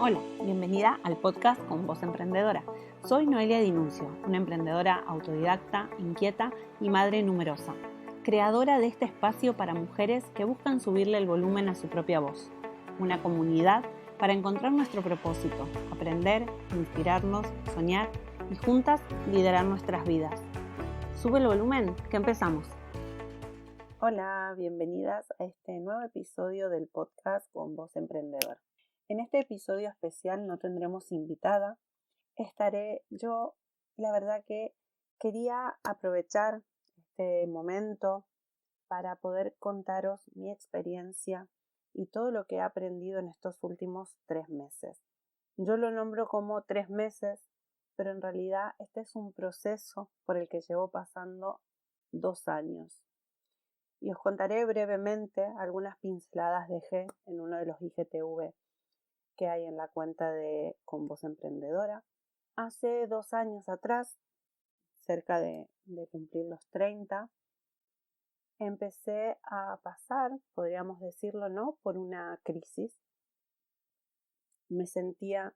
Hola, bienvenida al podcast Con Voz Emprendedora. Soy Noelia Dinuncio, una emprendedora autodidacta, inquieta y madre numerosa, creadora de este espacio para mujeres que buscan subirle el volumen a su propia voz. Una comunidad para encontrar nuestro propósito, aprender, inspirarnos, soñar y juntas liderar nuestras vidas. Sube el volumen, que empezamos. Hola, bienvenidas a este nuevo episodio del podcast Con Voz Emprendedora. En este episodio especial no tendremos invitada, estaré yo. La verdad que quería aprovechar este momento para poder contaros mi experiencia y todo lo que he aprendido en estos últimos 3 meses. Yo lo nombro como 3 meses, pero en realidad este es un proceso por el que llevo pasando 2 años. Y os contaré brevemente algunas pinceladas dejé en uno de los IGTV que hay en la cuenta de Con Voz Emprendedora. Hace 2 años atrás, cerca de cumplir los 30, empecé a pasar, podríamos decirlo, ¿no?, por una crisis. Me sentía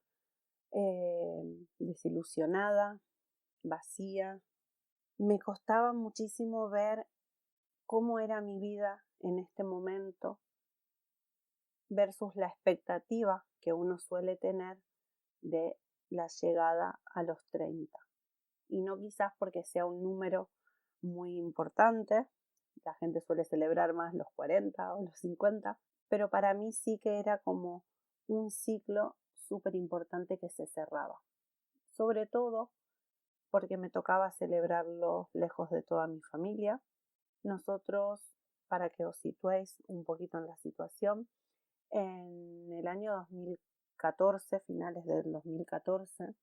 desilusionada, vacía. Me costaba muchísimo ver cómo era mi vida en este momento versus la expectativa que uno suele tener de la llegada a los 30. Y no quizás porque sea un número muy importante, la gente suele celebrar más los 40 o los 50, pero para mí sí que era como un ciclo súper importante que se cerraba. Sobre todo porque me tocaba celebrarlo lejos de toda mi familia. Nosotros, para que os situéis un poquito en la situación, en el año 2014, finales del 2014,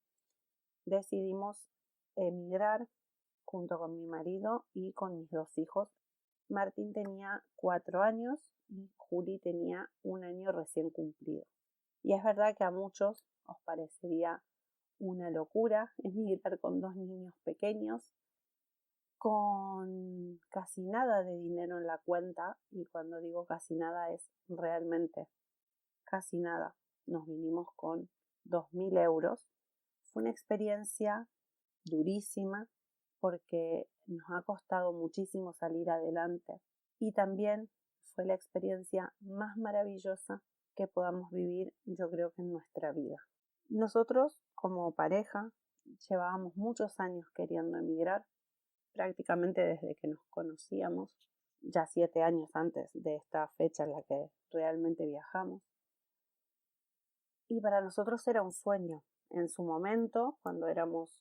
decidimos emigrar junto con mi marido y con mis 2 hijos. Martín tenía 4 años y Juli tenía 1 año recién cumplido. Y es verdad que a muchos os parecería una locura emigrar con 2 niños pequeños, con casi nada de dinero en la cuenta, y cuando digo casi nada es realmente casi nada. Nos vinimos con 2.000 euros. Fue una experiencia durísima porque nos ha costado muchísimo salir adelante, y también fue la experiencia más maravillosa que podamos vivir, yo creo, que en nuestra vida. Nosotros como pareja llevábamos muchos años queriendo emigrar, prácticamente desde que nos conocíamos, ya 7 años antes de esta fecha en la que realmente viajamos. Y para nosotros era un sueño. En su momento, cuando éramos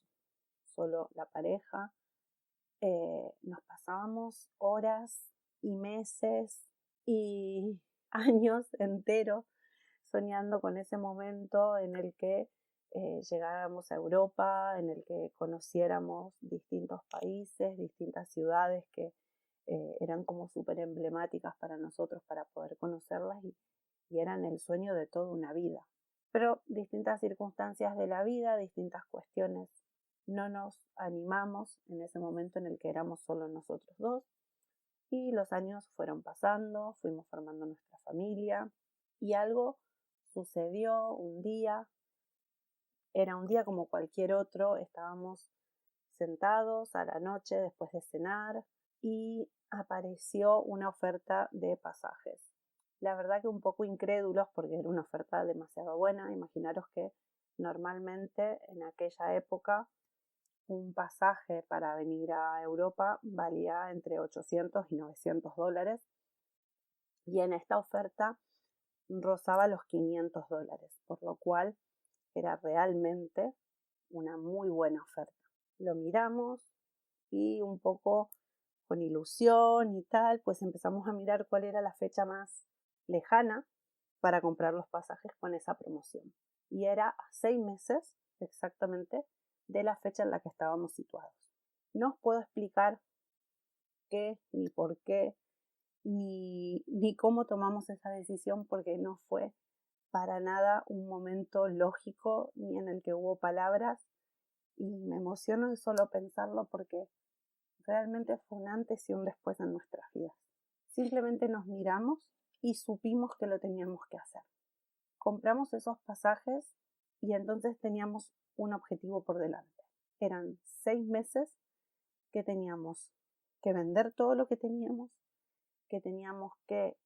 solo la pareja, nos pasábamos horas y meses y años enteros soñando con ese momento en el que llegáramos a Europa, en el que conociéramos distintos países, distintas ciudades que eran como súper emblemáticas para nosotros para poder conocerlas, y eran el sueño de toda una vida. Pero distintas circunstancias de la vida, distintas cuestiones, no nos animamos en ese momento en el que éramos solo nosotros 2, y los años fueron pasando, fuimos formando nuestra familia, y algo sucedió un día. Era un día como cualquier otro, estábamos sentados a la noche después de cenar y apareció una oferta de pasajes. La verdad que un poco incrédulos porque era una oferta demasiado buena. Imaginaros que normalmente en aquella época un pasaje para venir a Europa valía entre 800 y 900 dólares, y en esta oferta rozaba los 500 dólares, por lo cual era realmente una muy buena oferta. Lo miramos y un poco con ilusión y tal, pues empezamos a mirar cuál era la fecha más lejana para comprar los pasajes con esa promoción. Y era a 6 meses exactamente de la fecha en la que estábamos situados. No os puedo explicar qué, ni por qué, ni cómo tomamos esa decisión, porque no fue para nada un momento lógico ni en el que hubo palabras, y me emociono de solo pensarlo porque realmente fue un antes y un después en nuestras vidas. Simplemente nos miramos y supimos que lo teníamos que hacer. Compramos esos pasajes y entonces teníamos un objetivo por delante. Eran 6 meses que teníamos que vender todo lo que teníamos, que teníamos que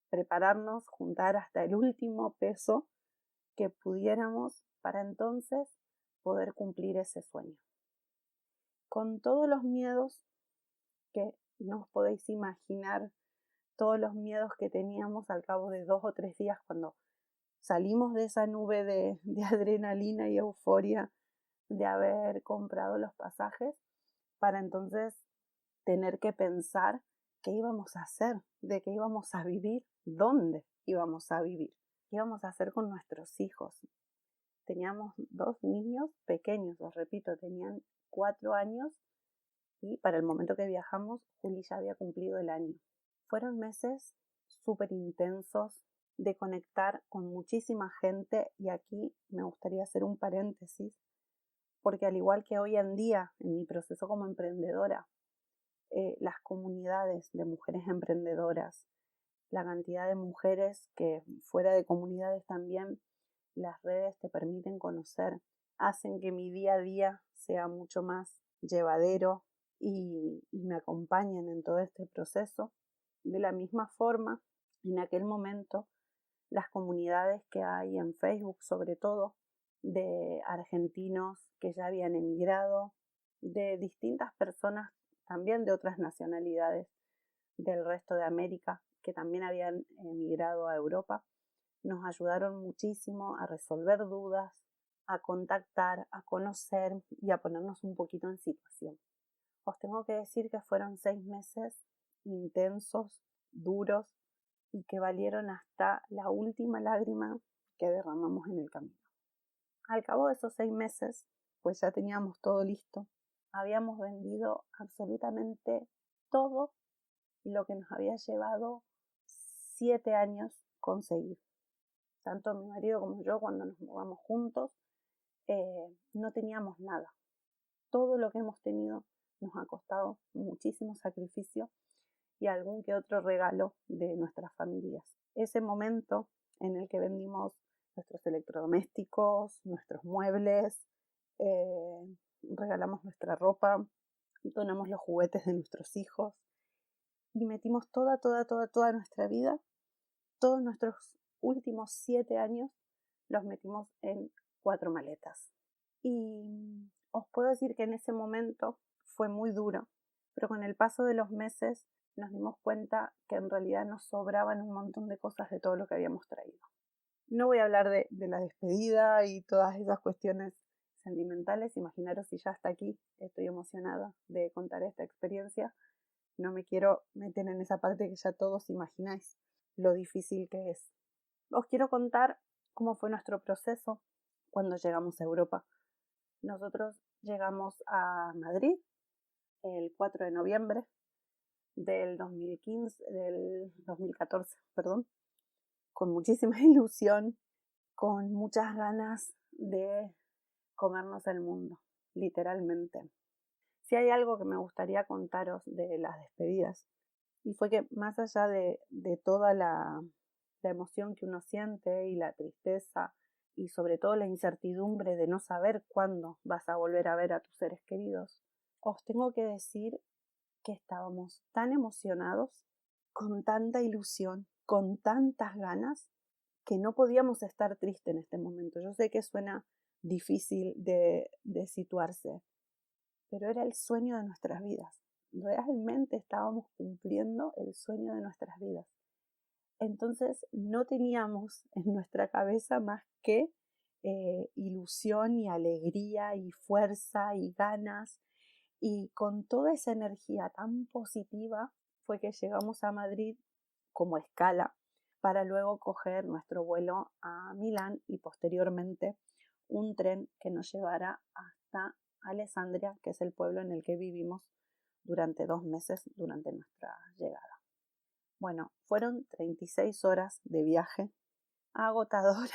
prepararnos, juntar hasta el último peso que pudiéramos para entonces poder cumplir ese sueño. Con todos los miedos que no os podéis imaginar, todos los miedos que teníamos al cabo de 2 o 3 días cuando salimos de esa nube de adrenalina y euforia de haber comprado los pasajes, para entonces tener que pensar qué íbamos a hacer, de qué íbamos a vivir, dónde íbamos a vivir, qué íbamos a hacer con nuestros hijos. Teníamos 2 niños pequeños, os repito, tenían 4 años y para el momento que viajamos, Juli ya había cumplido el año. Fueron meses súper intensos de conectar con muchísima gente y aquí me gustaría hacer un paréntesis porque al igual que hoy en día en mi proceso como emprendedora, las comunidades de mujeres emprendedoras, la cantidad de mujeres que fuera de comunidades también las redes te permiten conocer, hacen que mi día a día sea mucho más llevadero y me acompañen en todo este proceso. De la misma forma, en aquel momento, las comunidades que hay en Facebook, sobre todo, de argentinos que ya habían emigrado, de distintas personas también de otras nacionalidades del resto de América que también habían emigrado a Europa, nos ayudaron muchísimo a resolver dudas, a contactar, a conocer y a ponernos un poquito en situación. Os tengo que decir que fueron 6 meses intensos, duros y que valieron hasta la última lágrima que derramamos en el camino. Al cabo de esos 6 meses, pues ya teníamos todo listo, habíamos vendido absolutamente todo lo que nos había llevado 7 años conseguir. Tanto mi marido como yo, cuando nos mudamos juntos, no teníamos nada. Todo lo que hemos tenido nos ha costado muchísimo sacrificio y algún que otro regalo de nuestras familias. Ese momento en el que vendimos nuestros electrodomésticos, nuestros muebles, regalamos nuestra ropa, donamos los juguetes de nuestros hijos y metimos toda nuestra vida, todos nuestros últimos 7 años los metimos en 4 maletas. Y os puedo decir que en ese momento fue muy duro, pero con el paso de los meses nos dimos cuenta que en realidad nos sobraban un montón de cosas de todo lo que habíamos traído. No voy a hablar de la despedida y todas esas cuestiones sentimentales. Imaginaros si ya hasta aquí estoy emocionada de contar esta experiencia. No me quiero meter en esa parte que ya todos imagináis lo difícil que es. Os quiero contar cómo fue nuestro proceso cuando llegamos a Europa. Nosotros llegamos a Madrid el 4 de noviembre del 2014, con muchísima ilusión, con muchas ganas de comernos el mundo, literalmente. Si hay algo que me gustaría contaros de las despedidas, y fue que más allá de toda la emoción que uno siente y la tristeza, y sobre todo la incertidumbre de no saber cuándo vas a volver a ver a tus seres queridos, os tengo que decir que estábamos tan emocionados, con tanta ilusión, con tantas ganas, que no podíamos estar tristes en este momento. Yo sé que suena difícil de situarse, pero era el sueño de nuestras vidas. Realmente estábamos cumpliendo el sueño de nuestras vidas. Entonces no teníamos en nuestra cabeza más que ilusión y alegría y fuerza y ganas, y con toda esa energía tan positiva fue que llegamos a Madrid como escala para luego coger nuestro vuelo a Milán y posteriormente un tren que nos llevará hasta Alessandria, que es el pueblo en el que vivimos durante 2 meses durante nuestra llegada. Bueno, fueron 36 horas de viaje agotadoras.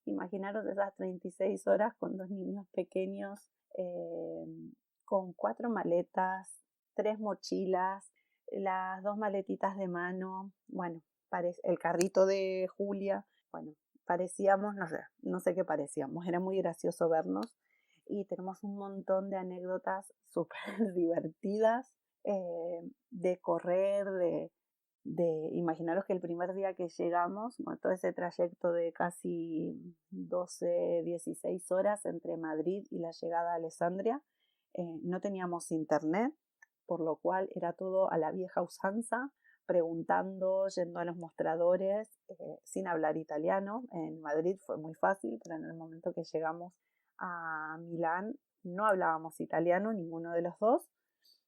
Imaginaros esas 36 horas con 2 niños pequeños, con 4 maletas, 3 mochilas, las 2 maletitas de mano. Bueno, el carrito de Julia, bueno, parecíamos, no sé qué parecíamos, era muy gracioso vernos y tenemos un montón de anécdotas súper divertidas de correr, imaginaros que el primer día que llegamos, bueno, todo ese trayecto de casi 12, 16 horas entre Madrid y la llegada a Alessandria, no teníamos internet, por lo cual era todo a la vieja usanza, preguntando, yendo a los mostradores, sin hablar italiano. En Madrid fue muy fácil, pero en el momento que llegamos a Milán no hablábamos italiano, ninguno de los dos,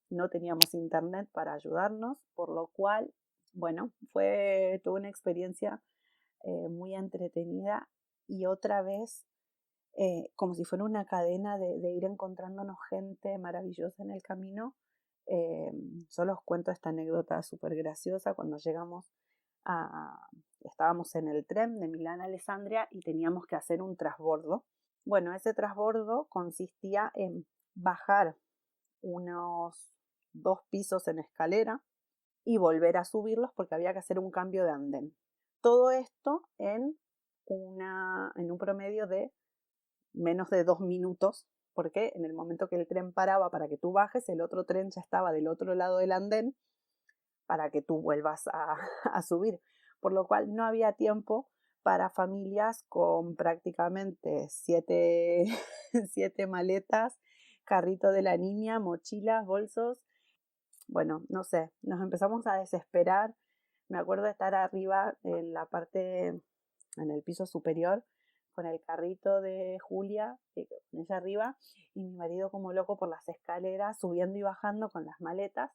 no teníamos internet para ayudarnos, por lo cual, bueno, fue toda una experiencia muy entretenida y otra vez como si fuera una cadena de ir encontrándonos gente maravillosa en el camino. Solo os cuento esta anécdota súper graciosa. Cuando estábamos en el tren de Milán a Alessandria y teníamos que hacer un transbordo. Bueno, ese transbordo consistía en bajar unos 2 pisos en escalera y volver a subirlos porque había que hacer un cambio de andén. Todo esto en un promedio de menos de 2 minutos, porque en el momento que el tren paraba para que tú bajes, el otro tren ya estaba del otro lado del andén para que tú vuelvas a subir. Por lo cual no había tiempo para familias con prácticamente 7 maletas, carrito de la niña, mochilas, bolsos. Bueno, no sé, nos empezamos a desesperar. Me acuerdo de estar arriba en en el piso superior, con el carrito de Julia, con ella arriba, y mi marido como loco por las escaleras, subiendo y bajando con las maletas,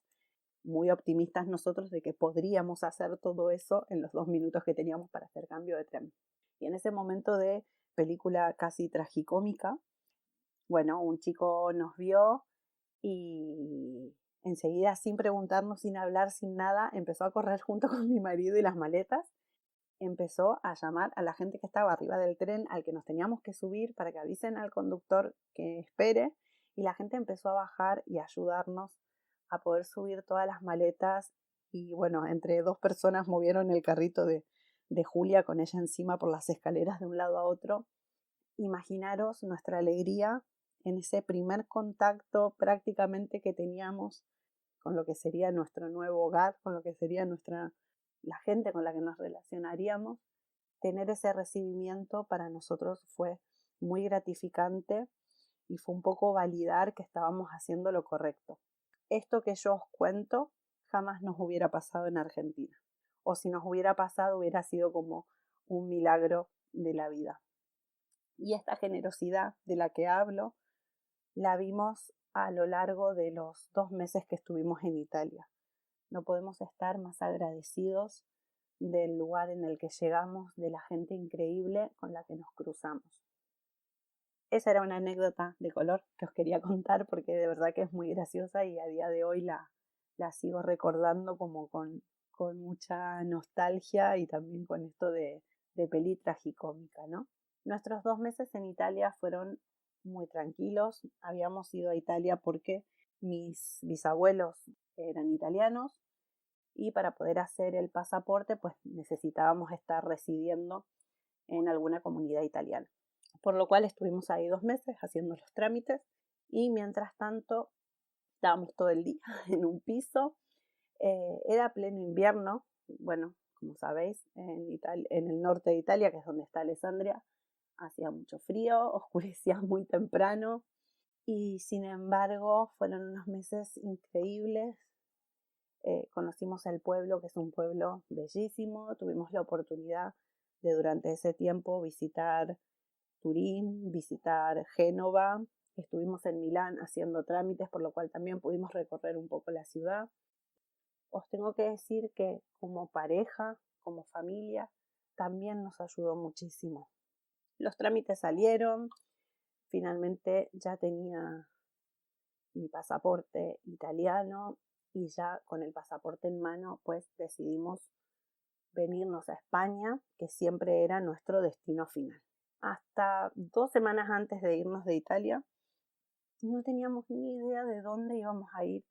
muy optimistas nosotros de que podríamos hacer todo eso en los 2 minutos que teníamos para hacer cambio de tren. Y en ese momento de película casi tragicómica, bueno, un chico nos vio y enseguida, sin preguntarnos, sin hablar, sin nada, empezó a correr junto con mi marido y las maletas. Empezó a llamar a la gente que estaba arriba del tren al que nos teníamos que subir para que avisen al conductor que espere, y la gente empezó a bajar y a ayudarnos a poder subir todas las maletas. Y bueno, entre 2 personas movieron el carrito de Julia con ella encima por las escaleras de un lado a otro. Imaginaros nuestra alegría en ese primer contacto prácticamente que teníamos con lo que sería nuestro nuevo hogar, con lo que sería la gente con la que nos relacionaríamos. Tener ese recibimiento para nosotros fue muy gratificante y fue un poco validar que estábamos haciendo lo correcto. Esto que yo os cuento jamás nos hubiera pasado en Argentina, o si nos hubiera pasado hubiera sido como un milagro de la vida. Y esta generosidad de la que hablo la vimos a lo largo de los 2 meses que estuvimos en Italia. No podemos estar más agradecidos del lugar en el que llegamos, de la gente increíble con la que nos cruzamos. Esa era una anécdota de color que os quería contar porque de verdad que es muy graciosa y a día de hoy la sigo recordando como con mucha nostalgia y también con esto de peli tragicómica, ¿no? Nuestros 2 meses en Italia fueron muy tranquilos. Habíamos ido a Italia porque mis bisabuelos eran italianos y para poder hacer el pasaporte pues necesitábamos estar residiendo en alguna comunidad italiana. Por lo cual estuvimos ahí 2 meses haciendo los trámites y mientras tanto estábamos todo el día en un piso. Era pleno invierno, bueno, como sabéis, en el norte de Italia, que es donde está Alessandria, hacía mucho frío, oscurecía muy temprano y sin embargo fueron unos meses increíbles. Conocimos el pueblo, que es un pueblo bellísimo. Tuvimos la oportunidad de durante ese tiempo visitar Turín, visitar Génova. Estuvimos en Milán haciendo trámites, por lo cual también pudimos recorrer un poco la ciudad. Os tengo que decir que como pareja, como familia, también nos ayudó muchísimo. Los trámites salieron, finalmente ya tenía mi pasaporte italiano y ya con el pasaporte en mano pues decidimos venirnos a España, que siempre era nuestro destino final. Hasta 2 semanas antes de irnos de Italia no teníamos ni idea de dónde íbamos a ir.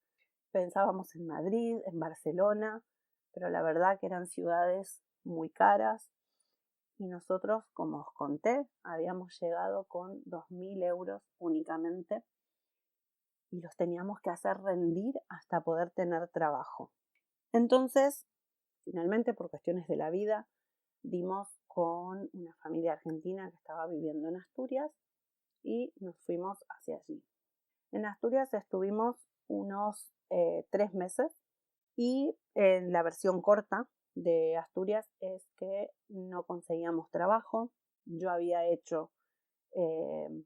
Pensábamos en Madrid, en Barcelona, pero la verdad que eran ciudades muy caras y nosotros, como os conté, habíamos llegado con 2.000 euros únicamente y los teníamos que hacer rendir hasta poder tener trabajo. Entonces, finalmente, por cuestiones de la vida, dimos con una familia argentina que estaba viviendo en Asturias y nos fuimos hacia allí. En Asturias estuvimos unos 3 meses y en la versión corta de Asturias es que no conseguíamos trabajo. Yo había hecho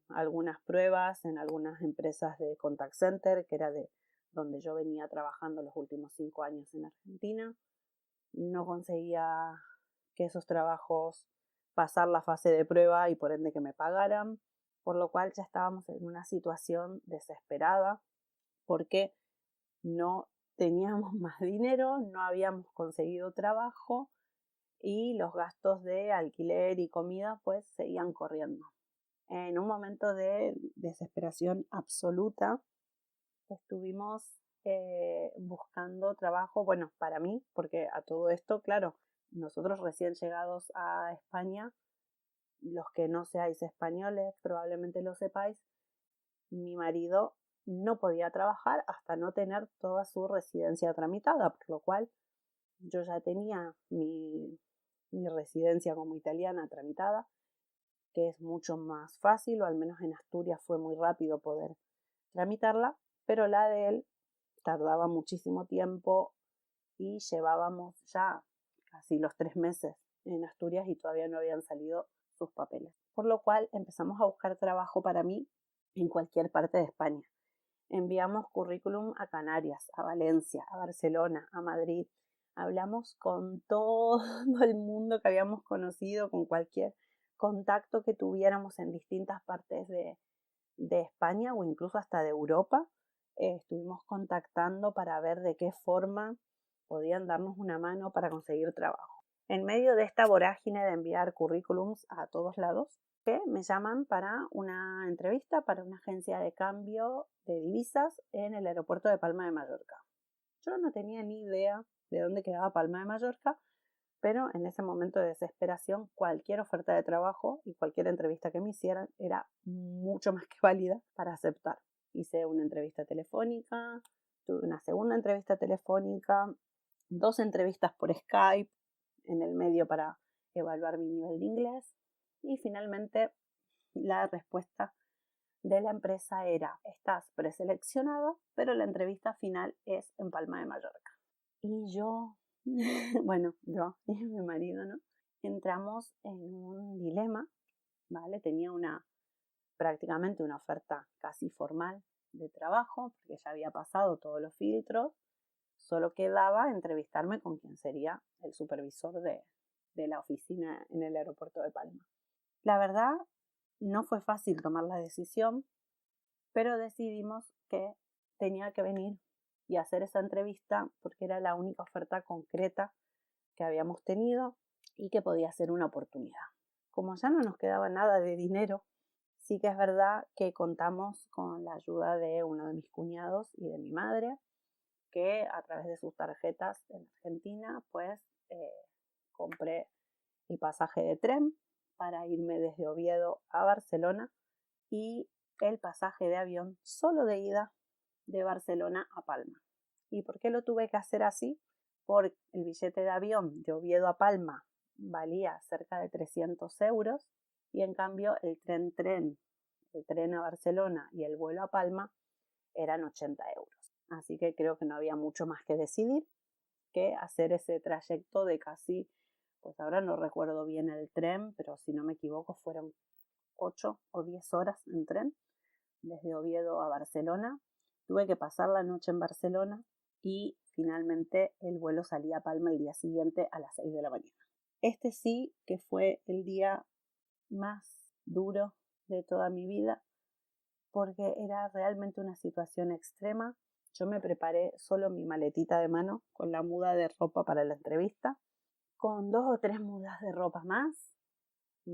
algunas pruebas en algunas empresas de contact center, que era de donde yo venía trabajando los últimos 5 años en Argentina. No conseguía que esos trabajos pasar la fase de prueba y por ende que me pagaran, por lo cual ya estábamos en una situación desesperada porque no teníamos más dinero, no habíamos conseguido trabajo y los gastos de alquiler y comida pues seguían corriendo. En un momento de desesperación absoluta estuvimos buscando trabajo, bueno, para mí, porque a todo esto, claro, nosotros recién llegados a España, los que no seáis españoles, probablemente lo sepáis, mi marido no podía trabajar hasta no tener toda su residencia tramitada, por lo cual yo ya tenía mi residencia como italiana tramitada, que es mucho más fácil, o al menos en Asturias fue muy rápido poder tramitarla, pero la de él tardaba muchísimo tiempo y llevábamos ya casi los 3 meses en Asturias y todavía no habían salido sus papeles. Por lo cual empezamos a buscar trabajo para mí en cualquier parte de España. Enviamos currículum a Canarias, a Valencia, a Barcelona, a Madrid. Hablamos con todo el mundo que habíamos conocido, con cualquier contacto que tuviéramos en distintas partes de España o incluso hasta de Europa. Estuvimos contactando para ver de qué forma podían darnos una mano para conseguir trabajo. En medio de esta vorágine de enviar currículums a todos lados, que me llaman para una entrevista para una agencia de cambio de divisas en el aeropuerto de Palma de Mallorca. Yo no tenía ni idea de dónde quedaba Palma de Mallorca, pero en ese momento de desesperación cualquier oferta de trabajo y cualquier entrevista que me hicieran era mucho más que válida para aceptar. Hice una entrevista telefónica, tuve una segunda entrevista telefónica, 2 entrevistas por Skype en el medio para evaluar mi nivel de inglés y finalmente la respuesta de la empresa era: estás preseleccionada, pero la entrevista final es en Palma de Mallorca. Y yo, bueno, yo y mi marido, ¿no? Entramos en un dilema, ¿vale? Tenía prácticamente una oferta casi formal de trabajo, porque ya había pasado todos los filtros, solo quedaba entrevistarme con quien sería el supervisor de la oficina en el aeropuerto de Palma. La verdad, no fue fácil tomar la decisión, pero decidimos que tenía que venir y hacer esa entrevista porque era la única oferta concreta que habíamos tenido y que podía ser una oportunidad. Como ya no nos quedaba nada de dinero, sí que es verdad que contamos con la ayuda de uno de mis cuñados y de mi madre, que a través de sus tarjetas en Argentina, pues compré el pasaje de tren para irme desde Oviedo a Barcelona y el pasaje de avión solo de ida de Barcelona a Palma. ¿Y por qué lo tuve que hacer así? Porque el billete de avión de Oviedo a Palma valía cerca de 300 euros y en cambio el tren a Barcelona y el vuelo a Palma eran 80 euros. Así que creo que no había mucho más que decidir que hacer ese trayecto de casi, pues ahora no recuerdo bien el tren, pero si no me equivoco fueron 8 o 10 horas en tren desde Oviedo a Barcelona. Tuve que pasar la noche en Barcelona y finalmente el vuelo salía a Palma el día siguiente a las 6 de la mañana. Este sí que fue el día más duro de toda mi vida porque era realmente una situación extrema. Yo me preparé solo mi maletita de mano con la muda de ropa para la entrevista, con 2 o 3 mudas de ropa más,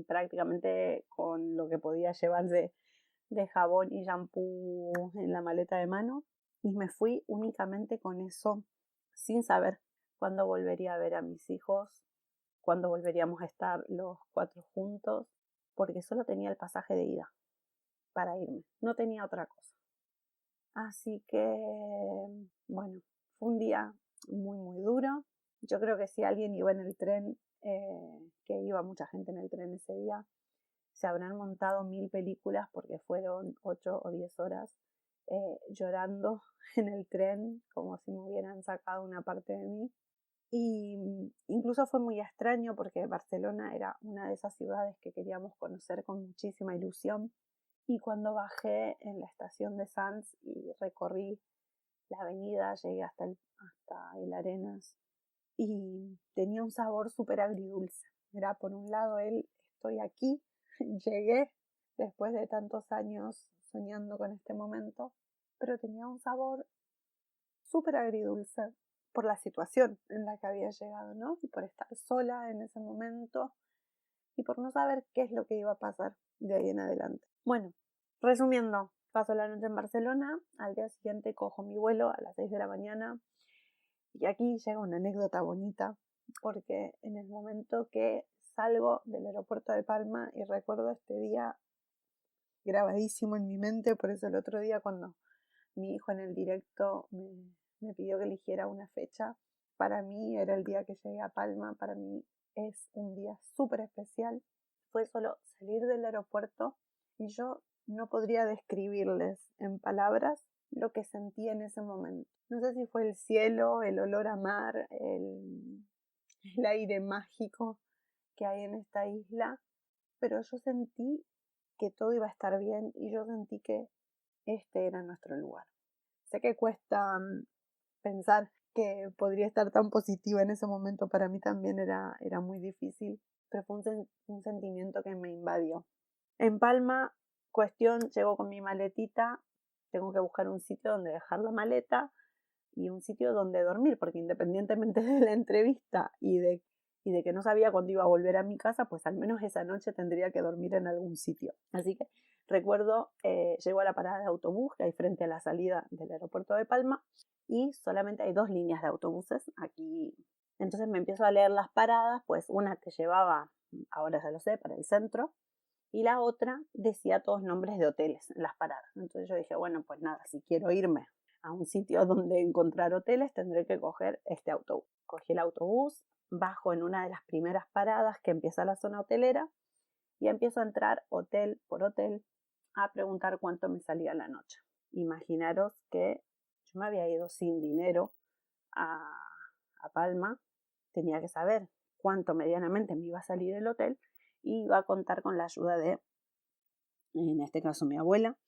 prácticamente con lo que podía llevar de jabón y shampoo en la maleta de mano, y me fui únicamente con eso sin saber cuándo volvería a ver a mis hijos, cuándo volveríamos a estar los 4 juntos, porque solo tenía el pasaje de ida para irme, no tenía otra cosa. Así que, bueno, fue un día muy, muy duro. Yo creo que si alguien iba en el tren, que iba mucha gente en el tren ese día, se habrán montado 1000 películas porque fueron 8 o 10 horas llorando en el tren como si me hubieran sacado una parte de mí. Y incluso fue muy extraño porque Barcelona era una de esas ciudades que queríamos conocer con muchísima ilusión. Y cuando bajé en la estación de Sants y recorrí la avenida, llegué hasta el Arenas y tenía un sabor súper agridulce. Era por un lado estoy aquí, llegué después de tantos años soñando con este momento, pero tenía un sabor súper agridulce por la situación en la que había llegado, ¿no? Y por estar sola en ese momento y por no saber qué es lo que iba a pasar de ahí en adelante. Bueno, resumiendo, paso la noche en Barcelona, al día siguiente cojo mi vuelo a las 6 de la mañana y aquí llega una anécdota bonita porque en el momento que salgo del aeropuerto de Palma y recuerdo este día grabadísimo en mi mente, por eso el otro día cuando mi hijo en el directo me pidió que eligiera una fecha, para mí era el día que llegué a Palma, para mí es un día súper especial. Fue solo salir del aeropuerto y yo no podría describirles en palabras lo que sentí en ese momento. No sé si fue el cielo, el olor a mar, el aire mágico que hay en esta isla, pero yo sentí que todo iba a estar bien y yo sentí que este era nuestro lugar. Sé que cuesta pensar que podría estar tan positiva en ese momento, para mí también era muy difícil, pero fue un sentimiento que me invadió. En Palma, llego con mi maletita, tengo que buscar un sitio donde dejar la maleta y un sitio donde dormir, porque independientemente de la entrevista y de que no sabía cuándo iba a volver a mi casa, pues al menos esa noche tendría que dormir en algún sitio. Así que recuerdo, llego a la parada de autobús que hay frente a la salida del aeropuerto de Palma y solamente hay 2 líneas de autobuses aquí. Entonces me empiezo a leer las paradas, pues una que llevaba, ahora ya lo sé, para el centro, y la otra decía todos nombres de hoteles en las paradas. Entonces yo dije, bueno, pues nada, si quiero irme a un sitio donde encontrar hoteles, tendré que coger este autobús. Cogí el autobús, bajo en una de las primeras paradas que empieza la zona hotelera y empiezo a entrar hotel por hotel a preguntar cuánto me salía la noche. Imaginaros que yo me había ido sin dinero a Palma, tenía que saber cuánto medianamente me iba a salir el hotel y iba a contar con la ayuda de, en este caso, mi abuela,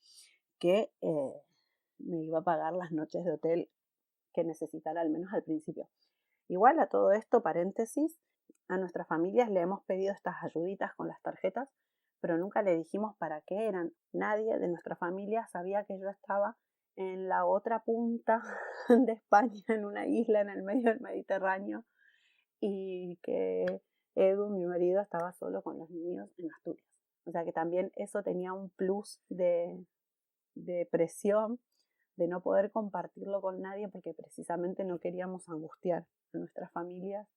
que me iba a pagar las noches de hotel que necesitara, al menos al principio. Igual a todo esto, paréntesis, a nuestras familias le hemos pedido estas ayuditas con las tarjetas, pero nunca le dijimos para qué eran. Nadie de nuestra familia sabía que yo estaba en la otra punta de España, en una isla en el medio del Mediterráneo, y que Edu, mi marido, estaba solo con los niños en Asturias. O sea que también eso tenía un plus de presión, de no poder compartirlo con nadie porque precisamente no queríamos angustiar a nuestras familias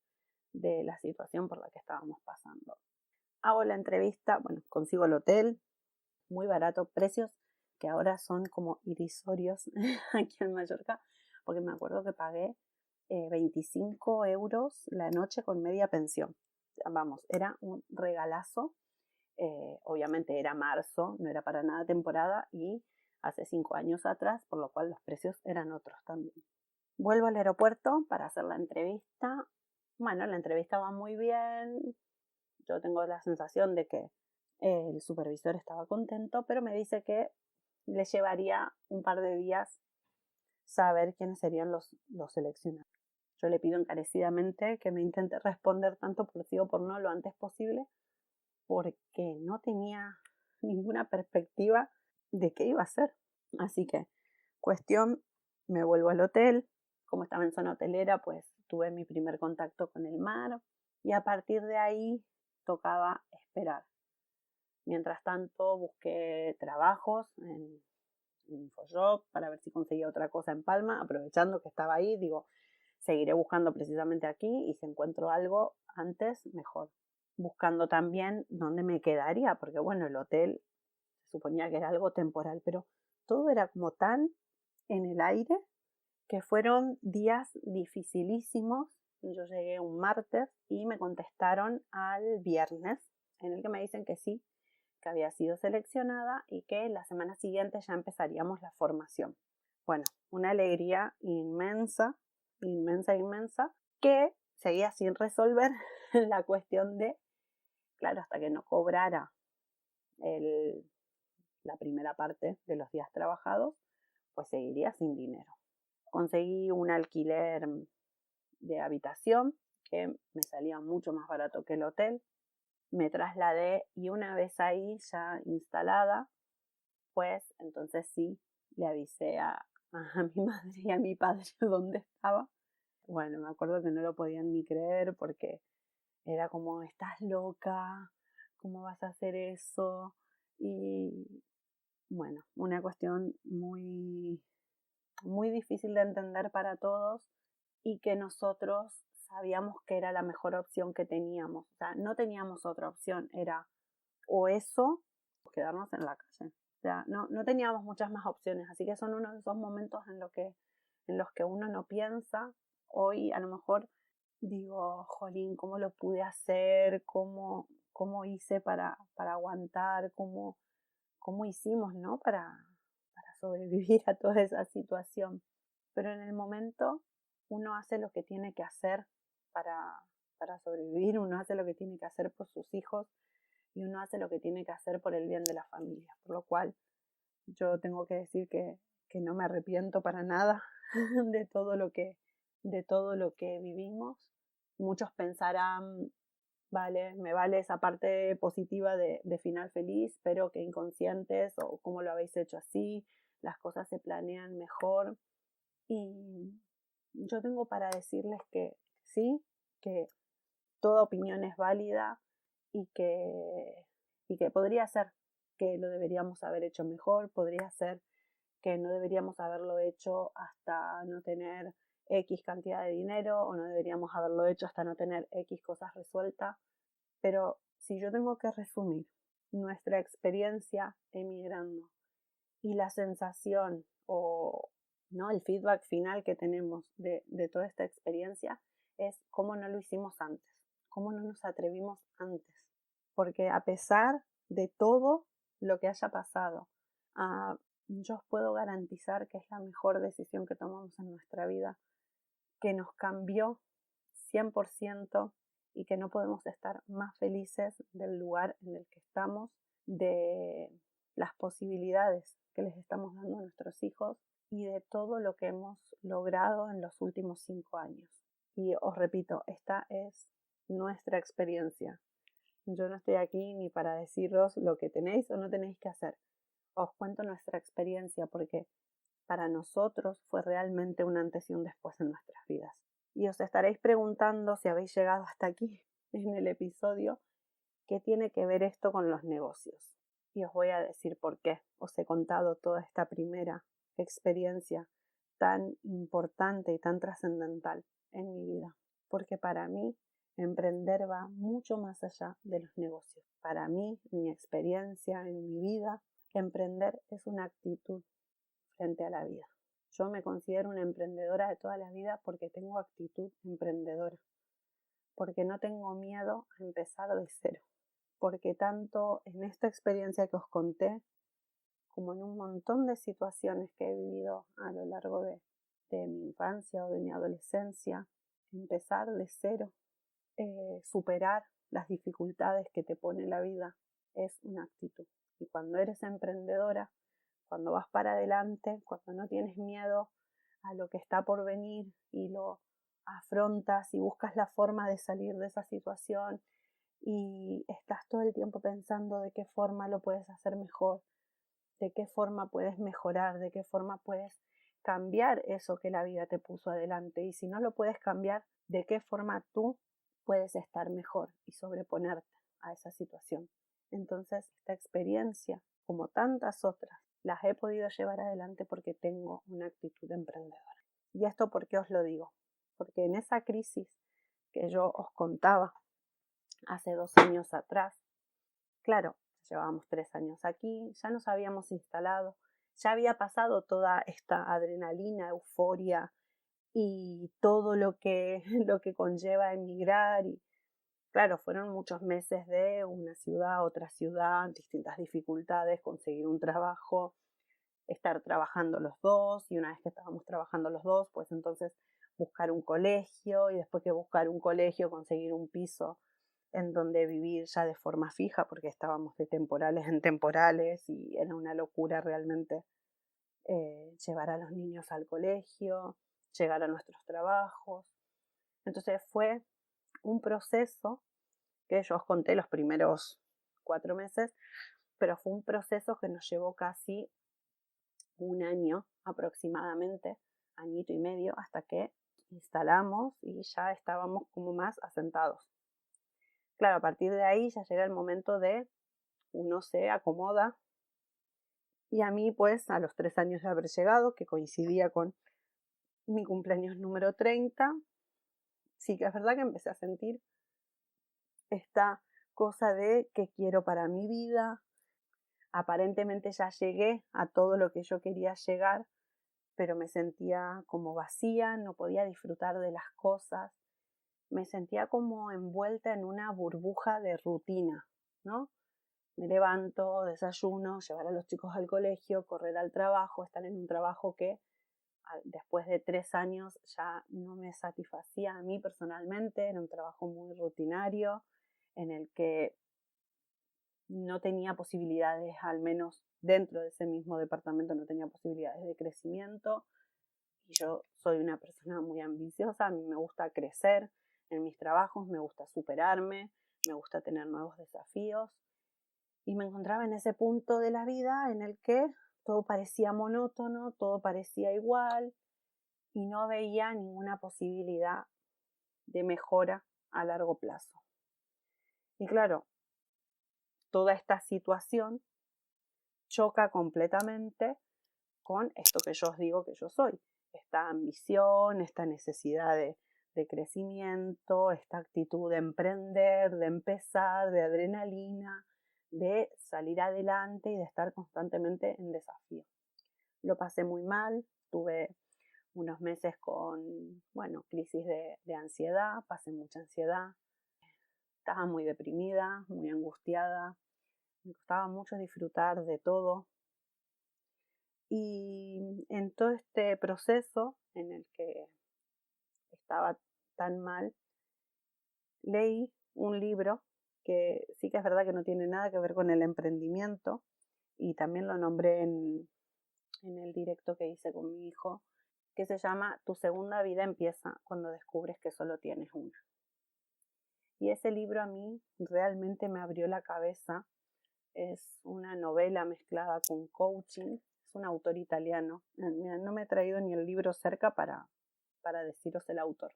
de la situación por la que estábamos pasando. Hago la entrevista, bueno, consigo el hotel, muy barato, precios que ahora son como irrisorios aquí en Mallorca, porque me acuerdo que pagué 25 euros la noche con media pensión. Vamos, era un regalazo. Obviamente era marzo, no era para nada temporada y hace 5 años atrás, por lo cual los precios eran otros también. Vuelvo al aeropuerto para hacer la entrevista. Bueno, la entrevista va muy bien. Yo tengo la sensación de que el supervisor estaba contento, pero me dice que le llevaría un par de días saber quiénes serían los seleccionados. Yo le pido encarecidamente que me intente responder tanto por sí o por no lo antes posible, porque no tenía ninguna perspectiva de qué iba a hacer. Así que, cuestión, me vuelvo al hotel. Como estaba en zona hotelera, pues tuve mi primer contacto con el mar y a partir de ahí tocaba esperar. Mientras tanto, busqué trabajos en InfoJob para ver si conseguía otra cosa en Palma, aprovechando que estaba ahí. Digo, seguiré buscando precisamente aquí y si encuentro algo antes, mejor. Buscando también dónde me quedaría, porque bueno, el hotel se suponía que era algo temporal, pero todo era como tan en el aire que fueron días dificilísimos. Yo llegué un martes y me contestaron al viernes, en el que me dicen que sí, que había sido seleccionada y que la semana siguiente ya empezaríamos la formación. Bueno, una alegría inmensa, inmensa, inmensa, que seguía sin resolver la cuestión de, claro, hasta que no cobrara la primera parte de los días trabajados, pues seguiría sin dinero. Conseguí un alquiler de habitación que me salía mucho más barato que el hotel. Me trasladé y una vez ahí ya instalada, pues entonces sí le avisé a mi madre y a mi padre dónde estaba. Bueno, me acuerdo que no lo podían ni creer porque era como, estás loca, ¿cómo vas a hacer eso? Y bueno, una cuestión muy, muy difícil de entender para todos y que nosotros sabíamos que era la mejor opción que teníamos. O sea, no teníamos otra opción, era o eso o quedarnos en la calle. O sea, no teníamos muchas más opciones, así que son uno de esos momentos en los que uno no piensa. Hoy a lo mejor digo, jolín, ¿cómo lo pude hacer? ¿Cómo hice para aguantar? ¿Cómo hicimos, ¿no? Para sobrevivir a toda esa situación. Pero en el momento uno hace lo que tiene que hacer para, para sobrevivir, uno hace lo que tiene que hacer por sus hijos y uno hace lo que tiene que hacer por el bien de la familia. Por lo cual yo tengo que decir que no me arrepiento para nada de de todo lo que vivimos. Muchos pensarán, vale, me vale esa parte positiva de final feliz, pero que inconscientes o cómo lo habéis hecho así, las cosas se planean mejor. Y yo tengo para decirles que sí, que toda opinión es válida y que podría ser que lo deberíamos haber hecho mejor, podría ser que no deberíamos haberlo hecho hasta no tener X cantidad de dinero o no deberíamos haberlo hecho hasta no tener X cosas resueltas. Pero si yo tengo que resumir nuestra experiencia emigrando y la sensación o ¿no? el feedback final que tenemos de toda esta experiencia es cómo no lo hicimos antes, cómo no nos atrevimos antes. Porque a pesar de todo lo que haya pasado, yo os puedo garantizar que es la mejor decisión que tomamos en nuestra vida, que nos cambió 100% y que no podemos estar más felices del lugar en el que estamos, de las posibilidades que les estamos dando a nuestros hijos y de todo lo que hemos logrado en los últimos 5 años. Y os repito, esta es nuestra experiencia. Yo no estoy aquí ni para deciros lo que tenéis o no tenéis que hacer. Os cuento nuestra experiencia porque para nosotros fue realmente un antes y un después en nuestras vidas. Y os estaréis preguntando si habéis llegado hasta aquí en el episodio, ¿qué tiene que ver esto con los negocios? Y os voy a decir por qué. Os he contado toda esta primera experiencia tan importante y tan trascendental en mi vida. Porque para mí emprender va mucho más allá de los negocios. Para mí, mi experiencia en mi vida, emprender es una actitud frente a la vida. Yo me considero una emprendedora de toda la vida porque tengo actitud emprendedora, porque no tengo miedo a empezar de cero, porque tanto en esta experiencia que os conté, como en un montón de situaciones que he vivido a lo largo de mi infancia o de mi adolescencia, empezar de cero, superar las dificultades que te pone la vida, es una actitud. Y cuando eres emprendedora, cuando vas para adelante, cuando no tienes miedo a lo que está por venir y lo afrontas y buscas la forma de salir de esa situación y estás todo el tiempo pensando de qué forma lo puedes hacer mejor, de qué forma puedes mejorar, de qué forma puedes cambiar eso que la vida te puso adelante y si no lo puedes cambiar, de qué forma tú puedes estar mejor y sobreponerte a esa situación. Entonces, esta experiencia, como tantas otras, las he podido llevar adelante porque tengo una actitud emprendedora. ¿Y esto por qué os lo digo? porque en esa crisis que yo os contaba hace 2 años atrás, claro, llevábamos 3 años aquí, ya nos habíamos instalado, ya había pasado toda esta adrenalina, euforia y todo lo que, lo que conlleva emigrar. Y claro, fueron muchos meses de una ciudad a otra ciudad, distintas dificultades, conseguir un trabajo, estar trabajando los dos, y una vez que estábamos trabajando los dos, pues entonces buscar un colegio, y después que buscar un colegio, conseguir un piso en donde vivir ya de forma fija, porque estábamos de temporales en temporales y era una locura realmente llevar a los niños al colegio, llegar a nuestros trabajos. Entonces fue un proceso que yo os conté los primeros 4 meses, pero fue un proceso que nos llevó casi un año aproximadamente, añito y medio, hasta que instalamos y ya estábamos como más asentados. Claro, a partir de ahí ya llega el momento de uno se acomoda, y a mí pues a los 3 años de haber llegado, que coincidía con mi cumpleaños número 30, sí que es verdad que empecé a sentir esta cosa de qué quiero para mi vida. Aparentemente ya llegué a todo lo que yo quería llegar, pero me sentía como vacía, no podía disfrutar de las cosas, me sentía como envuelta en una burbuja de rutina, ¿no? Me levanto, desayuno, llevar a los chicos al colegio, correr al trabajo, estar en un trabajo que después de 3 años ya no me satisfacía a mí personalmente, era un trabajo muy rutinario, en el que no tenía posibilidades, al menos dentro de ese mismo departamento, no tenía posibilidades de crecimiento. Y yo soy una persona muy ambiciosa, a mí me gusta crecer en mis trabajos, me gusta superarme, me gusta tener nuevos desafíos. Y me encontraba en ese punto de la vida en el que todo parecía monótono, todo parecía igual y no veía ninguna posibilidad de mejora a largo plazo. Y claro, toda esta situación choca completamente con esto que yo os digo que yo soy, esta ambición, esta necesidad de crecimiento, esta actitud de emprender, de empezar, de adrenalina, de salir adelante y de estar constantemente en desafío. Lo pasé muy mal, tuve unos meses con, bueno, crisis de ansiedad, pasé mucha ansiedad, estaba muy deprimida, muy angustiada, me costaba mucho disfrutar de todo. Y en todo este proceso en el que estaba tan mal, leí un libro que sí que es verdad que no tiene nada que ver con el emprendimiento, y también lo nombré en el directo que hice con mi hijo, que se llama Tu segunda vida empieza cuando descubres que solo tienes una. Y ese libro a mí realmente me abrió la cabeza. Es una novela mezclada con coaching. Es un autor italiano. Mira, no me he traído ni el libro cerca para deciros el autor.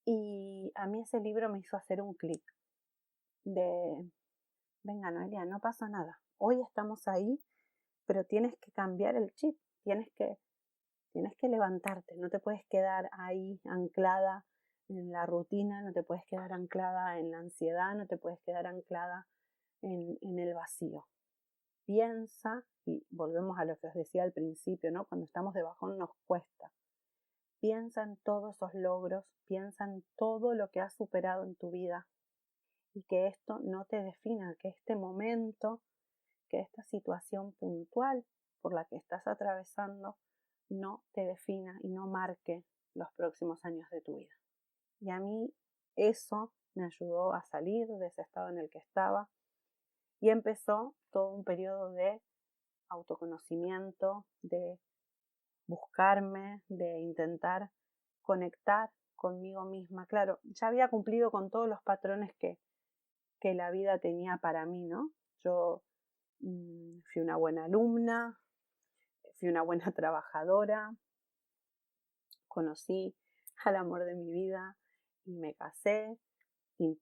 Y a mí ese libro me hizo hacer un clic de, venga Noelia, no pasa nada. Hoy estamos ahí, pero tienes que cambiar el chip. Tienes que levantarte. No te puedes quedar ahí anclada en la rutina, no te puedes quedar anclada en la ansiedad, no te puedes quedar anclada en el vacío. Piensa, y volvemos a lo que os decía al principio, ¿no? Cuando estamos de bajón nos cuesta. Piensa en todos esos logros, piensa en todo lo que has superado en tu vida, y que esto no te defina, que este momento, que esta situación puntual por la que estás atravesando no te defina y no marque los próximos años de tu vida. Y a mí eso me ayudó a salir de ese estado en el que estaba, y empezó todo un periodo de autoconocimiento, de buscarme, de intentar conectar conmigo misma. Claro, ya había cumplido con todos los patrones que la vida tenía para mí, ¿no? Yo fui una buena alumna, fui una buena trabajadora, conocí al amor de mi vida y me casé. Y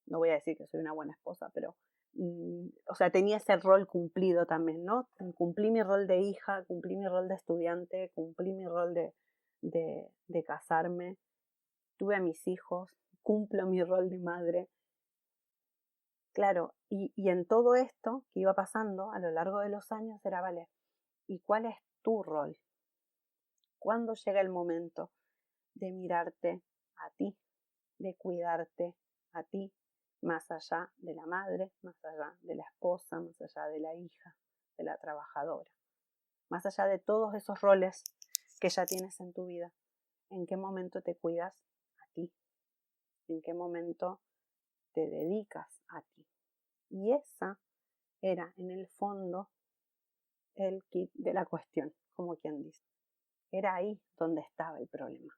no voy a decir que soy una buena esposa, pero o sea, tenía ese rol cumplido también, ¿no? Cumplí mi rol de hija, cumplí mi rol de estudiante, cumplí mi rol de de casarme, tuve a mis hijos, cumplo mi rol de madre. Claro, y en todo esto que iba pasando a lo largo de los años era, vale, ¿y cuál es tu rol? ¿Cuándo llega el momento de mirarte a ti, de cuidarte a ti, más allá de la madre, más allá de la esposa, más allá de la hija, de la trabajadora, más allá de todos esos roles que ya tienes en tu vida? ¿En qué momento te cuidas a ti? ¿En qué momento te dedicas a ti? Y esa era, en el fondo, el kit de la cuestión, como quien dice. Era ahí donde estaba el problema.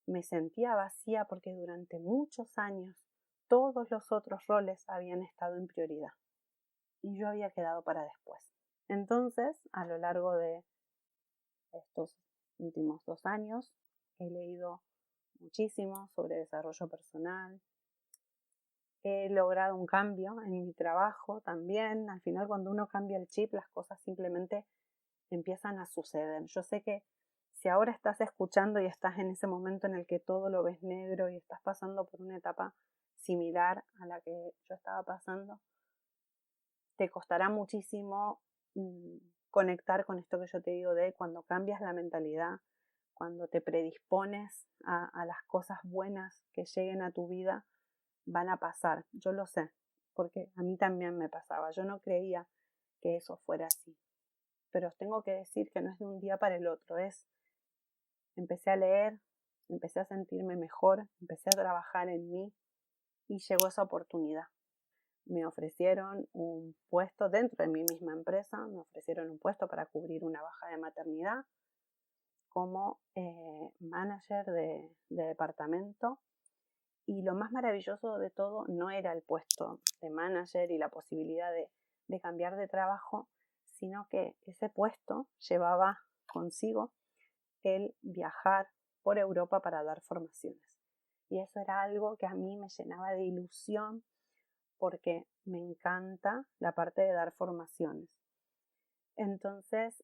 Me sentía vacía porque durante muchos años todos los otros roles habían estado en prioridad y yo había quedado para después. Entonces, a lo largo de estos últimos 2 años, he leído muchísimo sobre desarrollo personal. He logrado un cambio en mi trabajo también. Al final, cuando uno cambia el chip, las cosas simplemente empiezan a suceder. Yo sé que si ahora estás escuchando y estás en ese momento en el que todo lo ves negro y estás pasando por una etapa similar a la que yo estaba pasando, te costará muchísimo conectar con esto que yo te digo de cuando cambias la mentalidad, cuando te predispones a las cosas buenas que lleguen a tu vida, van a pasar. Yo lo sé, porque a mí también me pasaba. Yo no creía que eso fuera así. Pero os tengo que decir que no es de un día para el otro. Empecé a leer, empecé a sentirme mejor, empecé a trabajar en mí y llegó esa oportunidad. Me ofrecieron un puesto dentro de mi misma empresa, me ofrecieron un puesto para cubrir una baja de maternidad como manager de departamento. Y lo más maravilloso de todo no era el puesto de manager y la posibilidad de cambiar de trabajo, sino que ese puesto llevaba consigo el viajar por Europa para dar formaciones. Y eso era algo que a mí me llenaba de ilusión porque me encanta la parte de dar formaciones. Entonces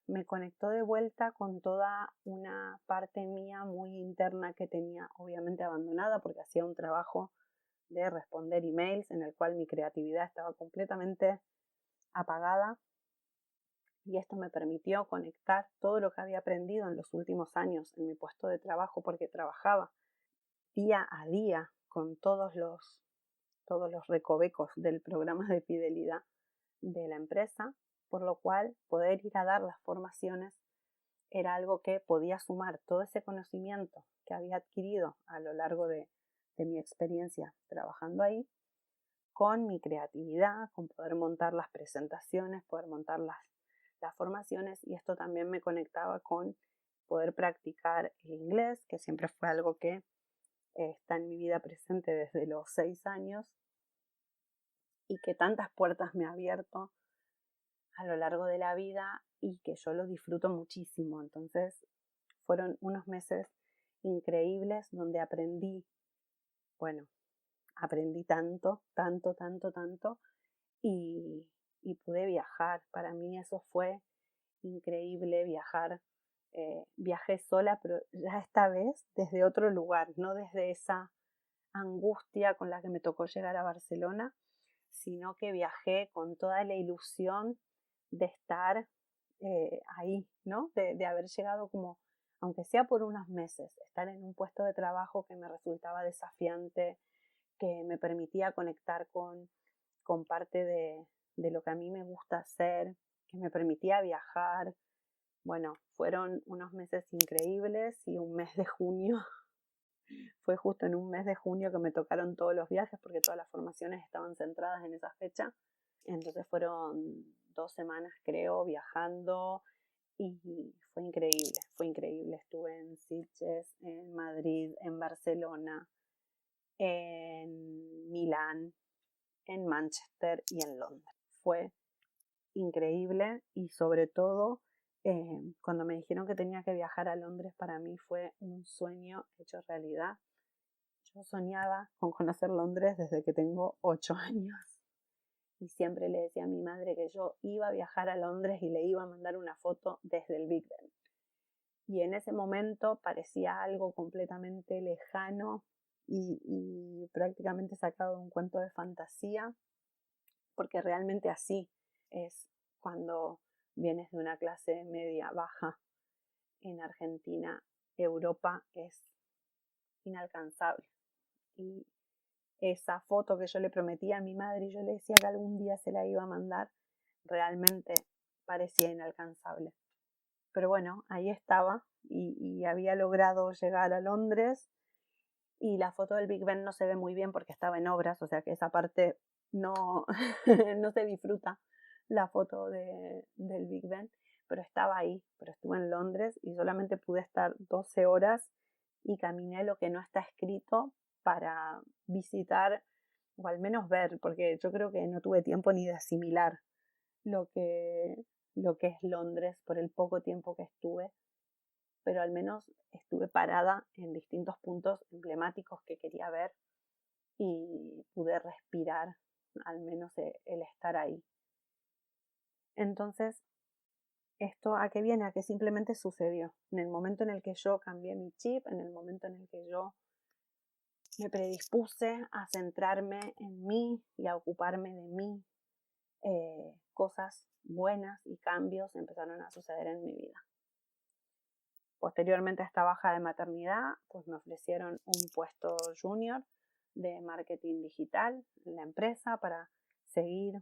me conectó de vuelta con toda una parte mía muy interna que tenía obviamente abandonada porque hacía un trabajo de responder emails en el cual mi creatividad estaba completamente apagada, y esto me permitió conectar todo lo que había aprendido en los últimos años en mi puesto de trabajo, porque trabajaba día a día con todos los recovecos del programa de fidelidad de la empresa, por lo cual poder ir a dar las formaciones era algo que podía sumar todo ese conocimiento que había adquirido a lo largo de mi experiencia trabajando ahí, con mi creatividad, con poder montar las presentaciones, poder montar las formaciones, y esto también me conectaba con poder practicar el inglés, que siempre fue algo que está en mi vida presente desde los 6 años y que tantas puertas me ha abierto a lo largo de la vida y que yo lo disfruto muchísimo. Entonces fueron unos meses increíbles donde aprendí tanto, tanto, tanto, tanto, y pude viajar. Para mí eso fue increíble, viajar. Viajé sola, pero ya esta vez desde otro lugar, no desde esa angustia con la que me tocó llegar a Barcelona, sino que viajé con toda la ilusión de estar ahí, ¿no? De haber llegado como, aunque sea por unos meses, estar en un puesto de trabajo que me resultaba desafiante, que me permitía conectar con parte de lo que a mí me gusta hacer, que me permitía viajar. Bueno, fueron unos meses increíbles, y un mes de junio, fue justo en un mes de junio que me tocaron todos los viajes porque todas las formaciones estaban centradas en esa fecha. Entonces fueron 2 semanas, creo, viajando, y fue increíble, fue increíble. Estuve en Sitges, en Madrid, en Barcelona, en Milán, en Manchester y en Londres. Fue increíble, y sobre todo cuando me dijeron que tenía que viajar a Londres, para mí fue un sueño hecho realidad. Yo soñaba con conocer Londres desde que tengo 8 años, y siempre le decía a mi madre que yo iba a viajar a Londres y le iba a mandar una foto desde el Big Ben. Y en ese momento parecía algo completamente lejano y prácticamente sacado de un cuento de fantasía, porque realmente así es cuando vienes de una clase media baja en Argentina. Europa es inalcanzable. Y esa foto que yo le prometí a mi madre y yo le decía que algún día se la iba a mandar, realmente parecía inalcanzable. Pero bueno, ahí estaba y había logrado llegar a Londres, y la foto del Big Ben no se ve muy bien porque estaba en obras, o sea que esa parte no, no se disfruta la foto del Big Ben, pero estaba ahí, pero estuve en Londres y solamente pude estar 12 horas y caminé lo que no está escrito para visitar o al menos ver, porque yo creo que no tuve tiempo ni de asimilar lo que, lo que es Londres por el poco tiempo que estuve, pero al menos estuve parada en distintos puntos emblemáticos que quería ver y pude respirar al menos el estar ahí. Entonces, ¿esto a qué viene? A que simplemente sucedió. En el momento en el que yo cambié mi chip, en el momento en el que yo me predispuse a centrarme en mí y a ocuparme de mí, cosas buenas y cambios empezaron a suceder en mi vida. Posteriormente a esta baja de maternidad, pues me ofrecieron un puesto junior de marketing digital en la empresa para seguir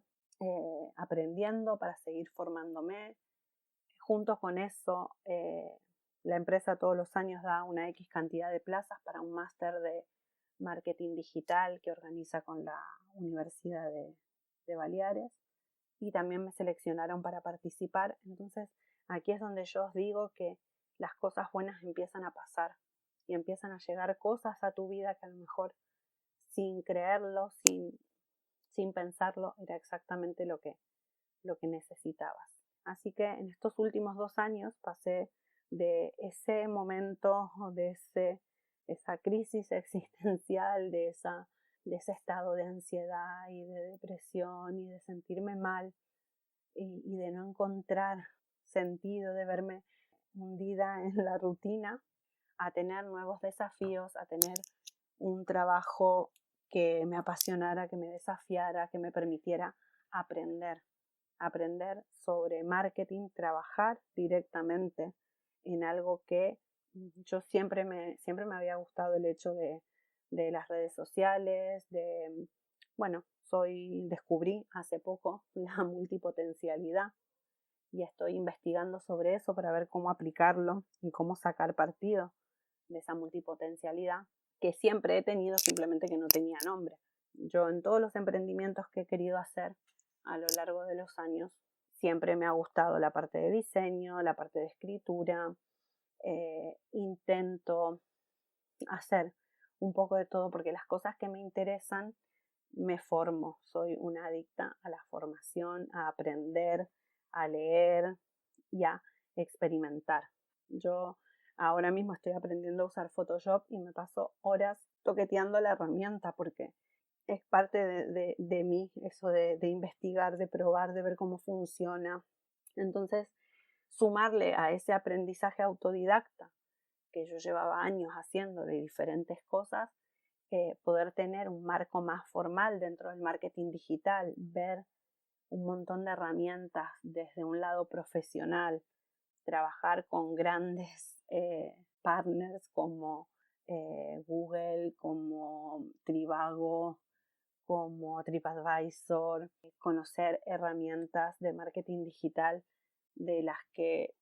aprendiendo, para seguir formándome. Junto con eso, la empresa todos los años da una X cantidad de plazas para un máster de marketing digital que organiza con la Universidad de Baleares, y también me seleccionaron para participar. Entonces, aquí es donde yo os digo que las cosas buenas empiezan a pasar y empiezan a llegar cosas a tu vida que a lo mejor sin creerlo, sin pensarlo, era exactamente lo que necesitabas. Así que en estos últimos 2 años pasé de ese momento, de esa crisis existencial, de ese estado de ansiedad y de depresión y de sentirme mal y de no encontrar sentido, de verme hundida en la rutina, a tener nuevos desafíos, a tener un trabajo que me apasionara, que me desafiara, que me permitiera aprender sobre marketing, trabajar directamente en algo que yo siempre me había gustado el hecho de las redes sociales, bueno, descubrí hace poco la multipotencialidad y estoy investigando sobre eso para ver cómo aplicarlo y cómo sacar partido de esa multipotencialidad que siempre he tenido, simplemente que no tenía nombre. Yo en todos los emprendimientos que he querido hacer a lo largo de los años, siempre me ha gustado la parte de diseño, la parte de escritura, intento hacer un poco de todo porque las cosas que me interesan me formo, soy una adicta a la formación, a aprender, a leer y a experimentar. Yo ahora mismo estoy aprendiendo a usar Photoshop y me paso horas toqueteando la herramienta porque es parte de mí, eso de investigar, de probar, de ver cómo funciona. Entonces, sumarle a ese aprendizaje autodidacta que yo llevaba años haciendo de diferentes cosas, poder tener un marco más formal dentro del marketing digital, ver un montón de herramientas desde un lado profesional, trabajar con grandes partners como Google, como Trivago, como TripAdvisor, conocer herramientas de marketing digital de las que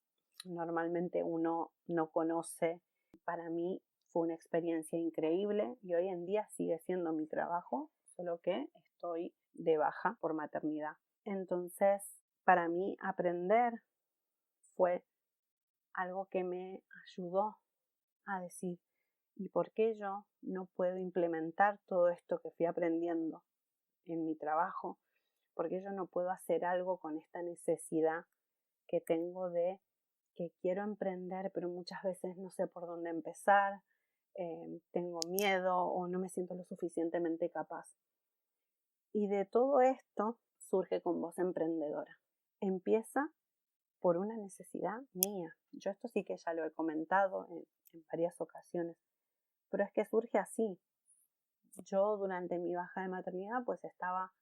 normalmente uno no conoce. Para mí fue una experiencia increíble y hoy en día sigue siendo mi trabajo, solo que estoy de baja por maternidad. Entonces, para mí aprender fue algo que me ayudó a decir, ¿y por qué yo no puedo implementar todo esto que fui aprendiendo en mi trabajo? ¿Por qué yo no puedo hacer algo con esta necesidad que tengo de que quiero emprender, pero muchas veces no sé por dónde empezar, tengo miedo o no me siento lo suficientemente capaz? Y de todo esto surge Con Voz Emprendedora. Empieza por una necesidad mía. Yo esto sí que ya lo he comentado en varias ocasiones, pero es que surge así. Yo durante mi baja de maternidad pues estaba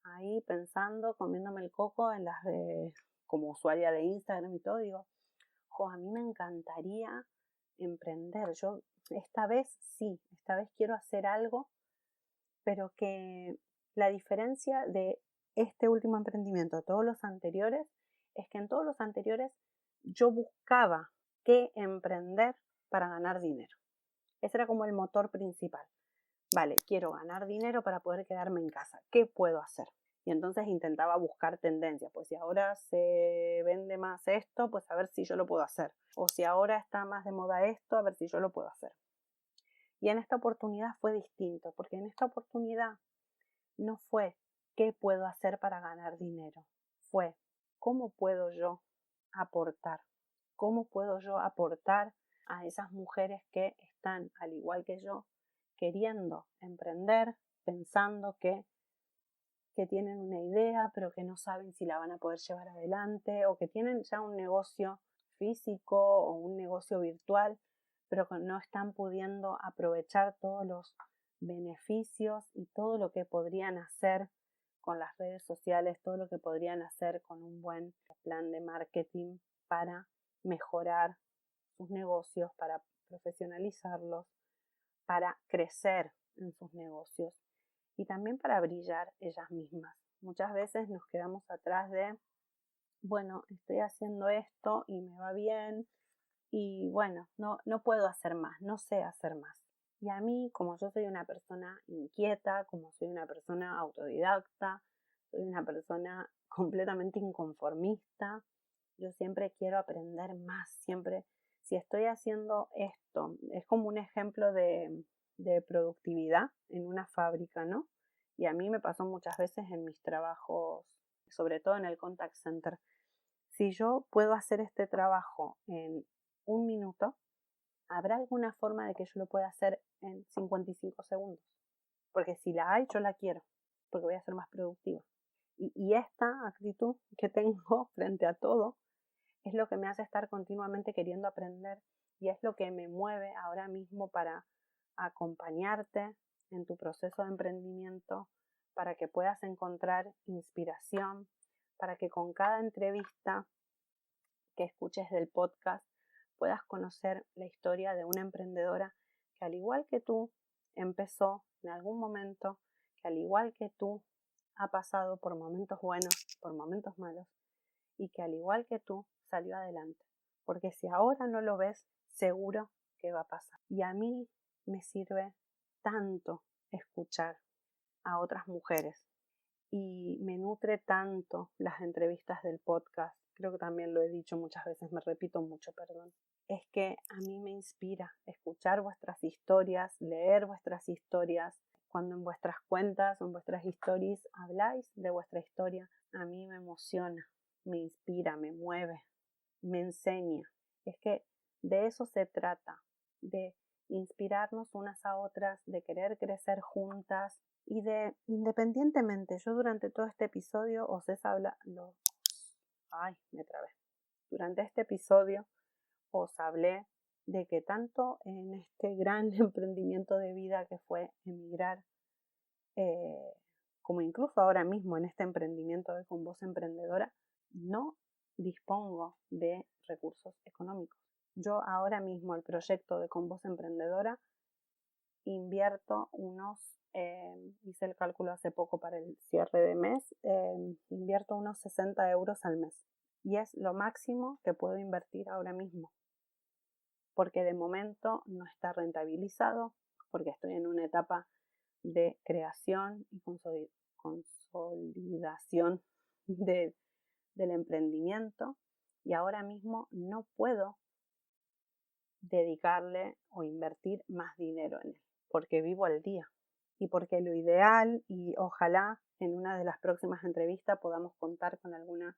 ahí pensando, comiéndome el coco en las de, como usuaria de Instagram y todo, digo, a mí me encantaría emprender. Yo esta vez sí, esta vez quiero hacer algo, pero que la diferencia de este último emprendimiento a todos los anteriores es que en todos los anteriores yo buscaba qué emprender para ganar dinero. Ese era como el motor principal. Vale, quiero ganar dinero para poder quedarme en casa. ¿Qué puedo hacer? Y entonces intentaba buscar tendencias. Pues si ahora se vende más esto, pues a ver si yo lo puedo hacer. O si ahora está más de moda esto, a ver si yo lo puedo hacer. Y en esta oportunidad fue distinto, porque en esta oportunidad no fue qué puedo hacer para ganar dinero. Fue cómo puedo yo aportar. ¿Cómo puedo yo aportar a esas mujeres que están, al igual que yo, queriendo emprender, pensando que tienen una idea, pero que no saben si la van a poder llevar adelante, o que tienen ya un negocio físico o un negocio virtual, pero que no están pudiendo aprovechar todos los beneficios y todo lo que podrían hacer con las redes sociales, todo lo que podrían hacer con un buen plan de marketing para mejorar sus negocios, para profesionalizarlos, para crecer en sus negocios y también para brillar ellas mismas. Muchas veces nos quedamos atrás de, bueno, estoy haciendo esto y me va bien y bueno, no puedo hacer más, no sé hacer más. Y a mí, como yo soy una persona inquieta, como soy una persona autodidacta, soy una persona completamente inconformista, yo siempre quiero aprender más, siempre, si estoy haciendo esto, es como un ejemplo de productividad en una fábrica, ¿no? Y a mí me pasó muchas veces en mis trabajos, sobre todo en el contact center. Si yo puedo hacer este trabajo en un minuto, ¿habrá alguna forma de que yo lo pueda hacer en 55 segundos? Porque si la hay, yo la quiero, porque voy a ser más productiva. Y esta actitud que tengo frente a todo es lo que me hace estar continuamente queriendo aprender y es lo que me mueve ahora mismo para acompañarte en tu proceso de emprendimiento, para que puedas encontrar inspiración, para que con cada entrevista que escuches del podcast puedas conocer la historia de una emprendedora que al igual que tú empezó en algún momento, que al igual que tú ha pasado por momentos buenos, por momentos malos y que al igual que tú salió adelante. Porque si ahora no lo ves, seguro que va a pasar. Y a mí me sirve tanto escuchar a otras mujeres y me nutre tanto las entrevistas del podcast. Creo que también lo he dicho muchas veces, me repito mucho, perdón. Es que a mí me inspira escuchar vuestras historias, leer vuestras historias. Cuando en vuestras cuentas o en vuestras stories habláis de vuestra historia, a mí me emociona, me inspira, me mueve, me enseña. Es que de eso se trata, de inspirarnos unas a otras, de querer crecer juntas y de, independientemente, yo durante todo este episodio os he hablado, me trabé. Durante este episodio os hablé de que tanto en este gran emprendimiento de vida que fue emigrar, como incluso ahora mismo en este emprendimiento de Con Voz Emprendedora, no dispongo de recursos económicos. Yo ahora mismo el proyecto de Con Voz Emprendedora invierto hice el cálculo hace poco para el cierre de mes, invierto unos 60 euros al mes. Y es lo máximo que puedo invertir ahora mismo. Porque de momento no está rentabilizado, porque estoy en una etapa de creación y consolidación del emprendimiento y ahora mismo no puedo dedicarle o invertir más dinero en él, porque vivo al día y porque lo ideal, y ojalá en una de las próximas entrevistas podamos contar con alguna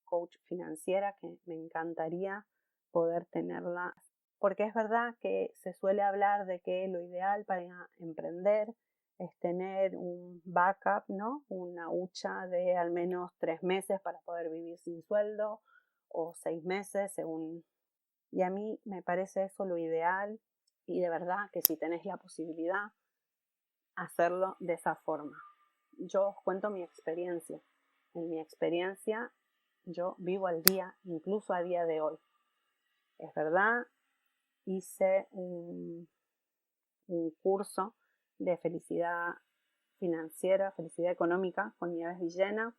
coach financiera, que me encantaría poder tenerla, porque es verdad que se suele hablar de que lo ideal para emprender es tener un backup, ¿no? Una hucha de al menos 3 meses para poder vivir sin sueldo, o 6 meses, según. Y a mí me parece eso lo ideal y de verdad que si tenés la posibilidad, hacerlo de esa forma. Yo os cuento mi experiencia. En mi experiencia, yo vivo al día, incluso a día de hoy. Es verdad, hice un curso de felicidad financiera, felicidad económica con Nieves Villena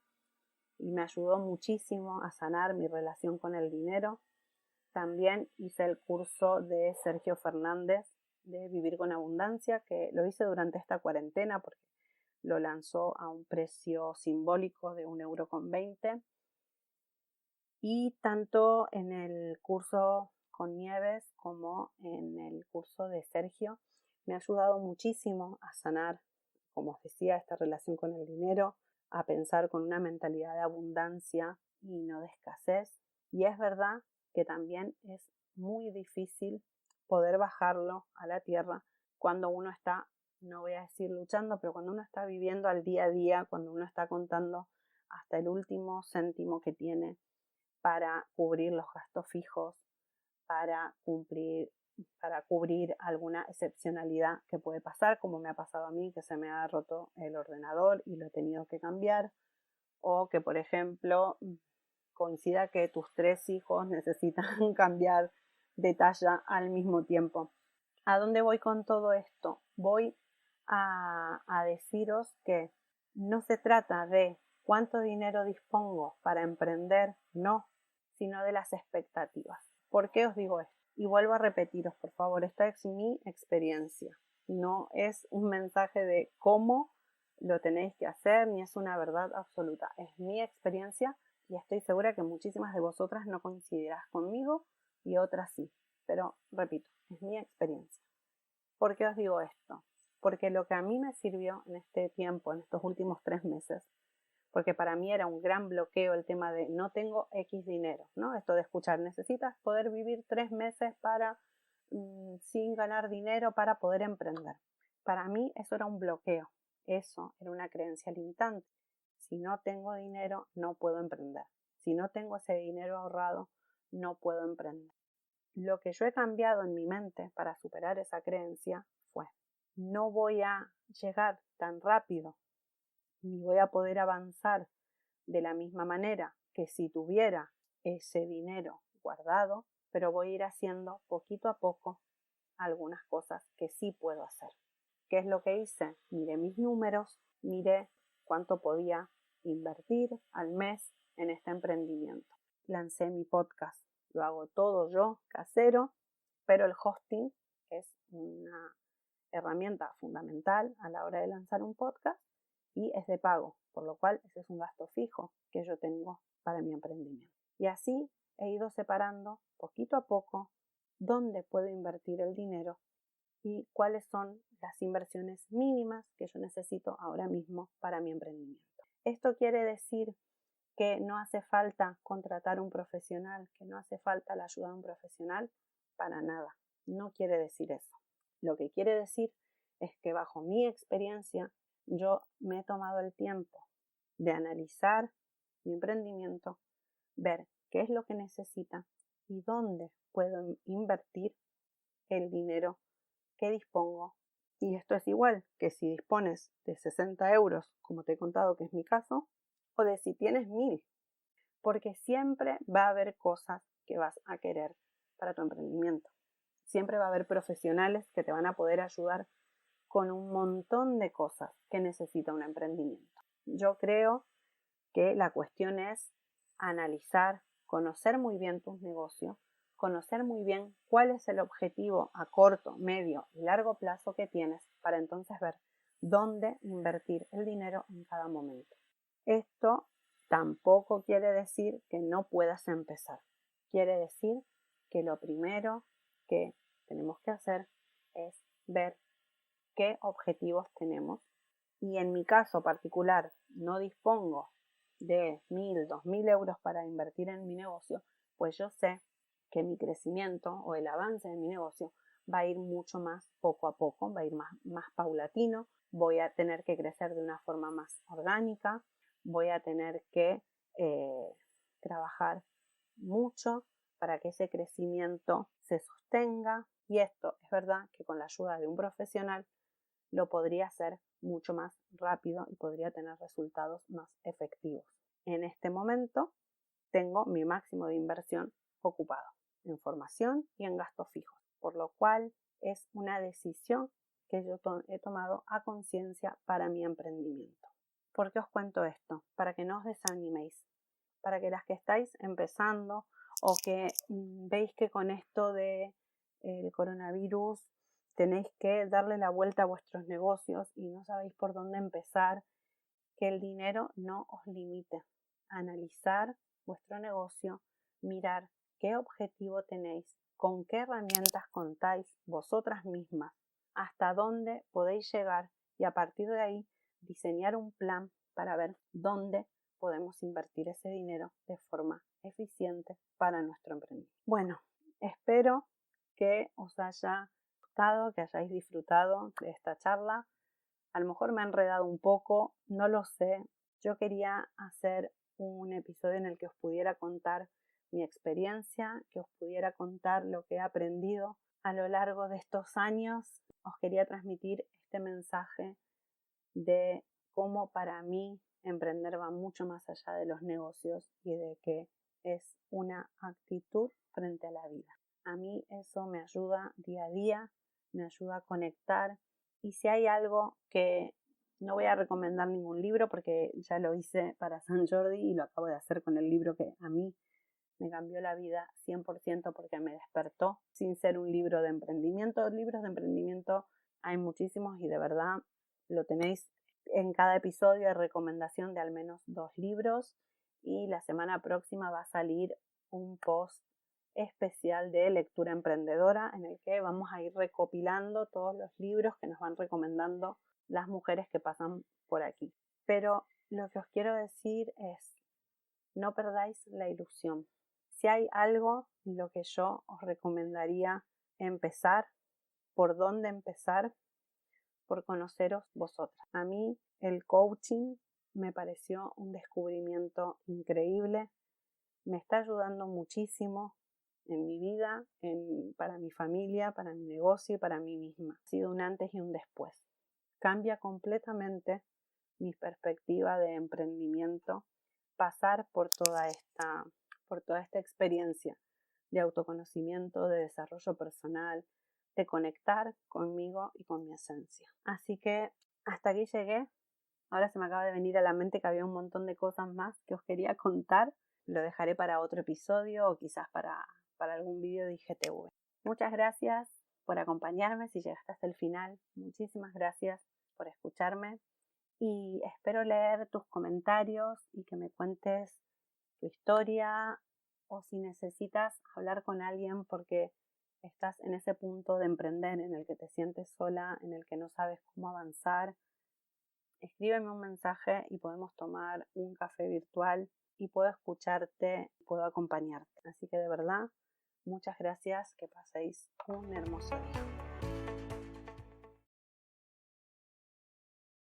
y me ayudó muchísimo a sanar mi relación con el dinero. También hice el curso de Sergio Fernández de Vivir con Abundancia, que lo hice durante esta cuarentena porque lo lanzó a un precio simbólico de 1,20 €. Y tanto en el curso con Nieves como en el curso de Sergio me ha ayudado muchísimo a sanar, como os decía, esta relación con el dinero, a pensar con una mentalidad de abundancia y no de escasez. Y es verdad que también es muy difícil poder bajarlo a la tierra cuando uno está, no voy a decir luchando, pero cuando uno está viviendo al día a día, cuando uno está contando hasta el último céntimo que tiene para cubrir los gastos fijos, para cubrir alguna excepcionalidad que puede pasar, como me ha pasado a mí, que se me ha roto el ordenador y lo he tenido que cambiar, o que, por ejemplo, coincida que tus 3 hijos necesitan cambiar de talla al mismo tiempo. ¿A dónde voy con todo esto? Voy a deciros que no se trata de cuánto dinero dispongo para emprender, no, sino de las expectativas. ¿Por qué os digo esto? Y vuelvo a repetiros, por favor, esta es mi experiencia. No es un mensaje de cómo lo tenéis que hacer, ni es una verdad absoluta. Es mi experiencia y estoy segura que muchísimas de vosotras no coincidirás conmigo y otras sí. Pero, repito, es mi experiencia. ¿Por qué os digo esto? Porque lo que a mí me sirvió en este tiempo, en estos últimos 3 meses, porque para mí era un gran bloqueo el tema de no tengo X dinero, ¿no? Esto de escuchar, necesitas poder vivir 3 meses sin ganar dinero para poder emprender. Para mí eso era un bloqueo, eso era una creencia limitante. Si no tengo dinero, no puedo emprender. Si no tengo ese dinero ahorrado, no puedo emprender. Lo que yo he cambiado en mi mente para superar esa creencia fue, no voy a llegar tan rápido ni voy a poder avanzar de la misma manera que si tuviera ese dinero guardado, pero voy a ir haciendo poquito a poco algunas cosas que sí puedo hacer. ¿Qué es lo que hice? Miré mis números, miré cuánto podía invertir al mes en este emprendimiento. Lancé mi podcast, lo hago todo yo, casero, pero el hosting es una herramienta fundamental a la hora de lanzar un podcast y es de pago, por lo cual ese es un gasto fijo que yo tengo para mi emprendimiento. Y así he ido separando poquito a poco dónde puedo invertir el dinero y cuáles son las inversiones mínimas que yo necesito ahora mismo para mi emprendimiento. Esto quiere decir que no hace falta contratar un profesional, que no hace falta la ayuda de un profesional, para nada. No quiere decir eso. Lo que quiere decir es que bajo mi experiencia yo me he tomado el tiempo de analizar mi emprendimiento, ver qué es lo que necesita y dónde puedo invertir el dinero que dispongo. Y esto es igual que si dispones de 60 €, como te he contado que es mi caso, o de si tienes 1000, porque siempre va a haber cosas que vas a querer para tu emprendimiento. Siempre va a haber profesionales que te van a poder ayudar con un montón de cosas que necesita un emprendimiento. Yo creo que la cuestión es analizar, conocer muy bien tus negocios, conocer muy bien cuál es el objetivo a corto, medio y largo plazo que tienes para entonces ver dónde invertir el dinero en cada momento. Esto tampoco quiere decir que no puedas empezar. Quiere decir que lo primero que tenemos que hacer es ver qué objetivos tenemos. Y en mi caso particular no dispongo de 1000, 2000 € para invertir en mi negocio, pues yo sé que mi crecimiento o el avance de mi negocio va a ir mucho más poco a poco, va a ir más paulatino, voy a tener que crecer de una forma más orgánica, voy a tener que trabajar mucho para que ese crecimiento se sostenga, y esto es verdad que con la ayuda de un profesional lo podría hacer mucho más rápido y podría tener resultados más efectivos. En este momento tengo mi máximo de inversión ocupado en formación y en gastos fijos, por lo cual es una decisión que yo he tomado a conciencia para mi emprendimiento. ¿Por qué os cuento esto? Para que no os desaniméis, para que las que estáis empezando o que veis que con esto del coronavirus tenéis que darle la vuelta a vuestros negocios y no sabéis por dónde empezar, que el dinero no os limite. Analizar vuestro negocio, mirar qué objetivo tenéis, con qué herramientas contáis vosotras mismas, hasta dónde podéis llegar y a partir de ahí diseñar un plan para ver dónde podemos invertir ese dinero de forma eficiente para nuestro emprendimiento. Bueno, espero que os haya gustado, que hayáis disfrutado de esta charla. A lo mejor me ha enredado un poco, no lo sé. Yo quería hacer un episodio en el que os pudiera contar mi experiencia, que os pudiera contar lo que he aprendido a lo largo de estos años. Os quería transmitir este mensaje de cómo para mí emprender va mucho más allá de los negocios y de que es una actitud frente a la vida. A mí eso me ayuda día a día, me ayuda a conectar. Y si hay algo que no voy a recomendar ningún libro porque ya lo hice para San Jordi y lo acabo de hacer con el libro que a mí me cambió la vida 100% porque me despertó, sin ser un libro de emprendimiento. Libros de emprendimiento hay muchísimos y de verdad lo tenéis en cada episodio de recomendación de al menos 2 libros, y la semana próxima va a salir un post especial de lectura emprendedora en el que vamos a ir recopilando todos los libros que nos van recomendando las mujeres que pasan por aquí. Pero lo que os quiero decir es, no perdáis la ilusión. Si hay algo en lo que yo os recomendaría empezar, ¿por dónde empezar? Por conoceros vosotras. A mí el coaching me pareció un descubrimiento increíble, me está ayudando muchísimo en mi vida, para mi familia, para mi negocio y para mí misma. Ha sido un antes y un después. Cambia completamente mi perspectiva de emprendimiento, pasar por toda esta experiencia de autoconocimiento, de desarrollo personal, de conectar conmigo y con mi esencia. Así que hasta aquí llegué. Ahora se me acaba de venir a la mente que había un montón de cosas más que os quería contar. Lo dejaré para otro episodio o quizás para algún vídeo de IGTV. Muchas gracias por acompañarme si llegaste hasta el final. Muchísimas gracias por escucharme y espero leer tus comentarios y que me cuentes tu historia o si necesitas hablar con alguien porque estás en ese punto de emprender en el que te sientes sola, en el que no sabes cómo avanzar. Escríbeme un mensaje y podemos tomar un café virtual y puedo escucharte, puedo acompañarte. Así que de verdad, muchas gracias, que paséis un hermoso día.